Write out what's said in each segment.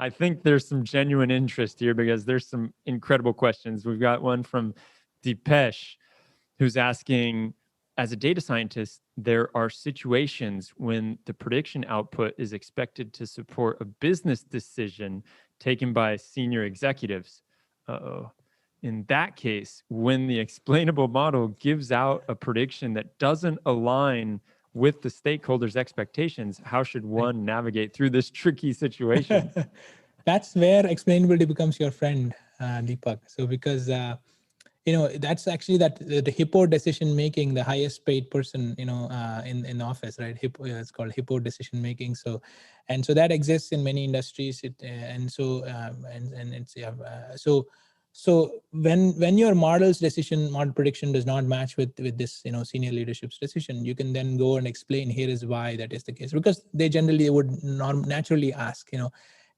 I think there's some genuine interest here because there's some incredible questions. We've got one from Deepesh, who's asking, as a data scientist, there are situations when the prediction output is expected to support a business decision taken by senior executives. Uh-oh. In that case, when the explainable model gives out a prediction that doesn't align with the stakeholders' expectations, how should one navigate through this tricky situation? That's where explainability becomes your friend, Deepak. So because that's actually the hippo decision making, the highest paid person, in the office, right? Hippo, it's called hippo decision making. So that exists in many industries. So when your model prediction does not match with this senior leadership's decision, you can then go and explain, here is why that is the case, because they generally would naturally ask,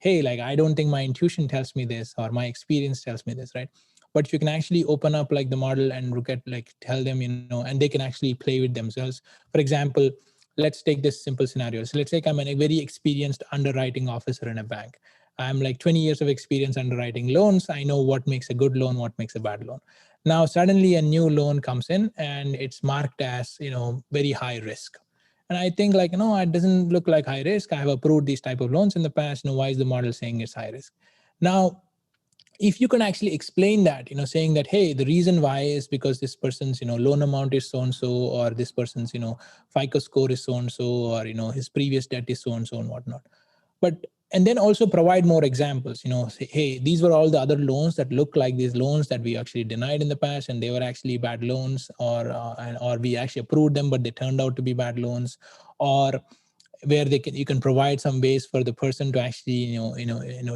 hey, like, I don't think my intuition tells me this, or my experience tells me this, right? But if you can actually open up like the model and look at, like, tell them, and they can actually play with themselves. For example, let's take this simple scenario. So let's say I'm a very experienced underwriting officer in a bank. I'm like 20 years of experience underwriting loans. I know what makes a good loan, what makes a bad loan. Now, suddenly a new loan comes in and it's marked as, very high risk. And I think, like, no, it doesn't look like high risk. I have approved these type of loans in the past. Why is the model saying it's high risk? Now, if you can actually explain that, saying that, hey, the reason why is because this person's, loan amount is so and so, or this person's, FICO score is so and so, or, his previous debt is so and so and whatnot. And then also provide more examples, say, hey, these were all the other loans that look like these loans that we actually denied in the past, and they were actually bad loans, or we actually approved them, but they turned out to be bad loans, or where you can provide some ways for the person to actually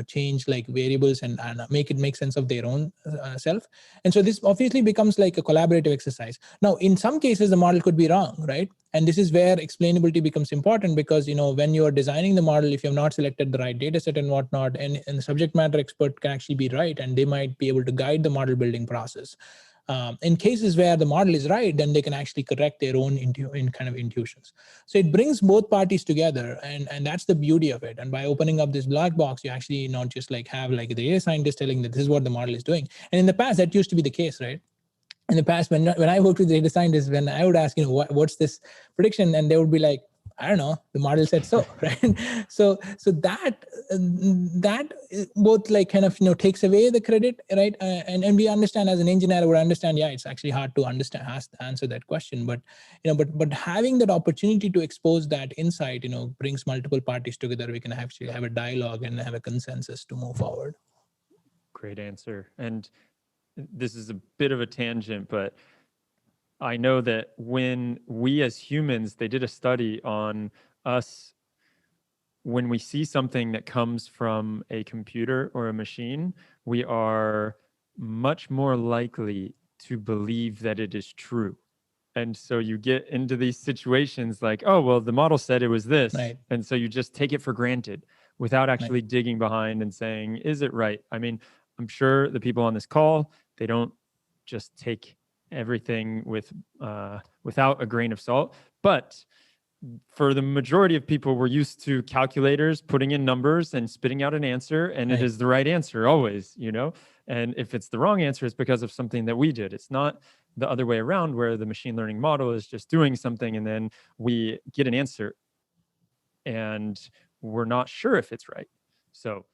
change like variables and make sense of their own self. And so this obviously becomes like a collaborative exercise. Now, in some cases the model could be wrong, right? And this is where explainability becomes important, because when you are designing the model, if you have not selected the right data set and whatnot, and the subject matter expert can actually be right, and they might be able to guide the model building process. In cases where the model is right, then they can actually correct their own kind of intuitions. So it brings both parties together, and that's the beauty of it. And by opening up this black box, you actually not just like have like the data scientist telling that this is what the model is doing. And in the past, that used to be the case, right? In the past, when I worked with data scientists, when I would ask, what's this prediction, and they would be like, I don't know, the model said so, right? So that both like kind of takes away the credit, right? And we understand, as an engineer, we understand, yeah, it's actually hard to answer that question, but but having that opportunity to expose that insight, brings multiple parties together. We can actually have a dialogue and have a consensus to move forward. Great answer. And this is a bit of a tangent, but I know that when we as humans, they did a study on us, when we see something that comes from a computer or a machine, we are much more likely to believe that it is true. And so you get into these situations like, oh, well, the model said it was this. Right. And so you just take it for granted without actually digging behind and saying, is it right? I mean, I'm sure the people on this call, they don't just take everything without a grain of salt. But for the majority of people, we're used to calculators putting in numbers and spitting out an answer, and it is the right answer always, And if it's the wrong answer, it's because of something that we did. It's not the other way around, where the machine learning model is just doing something and then we get an answer and we're not sure if it's right. So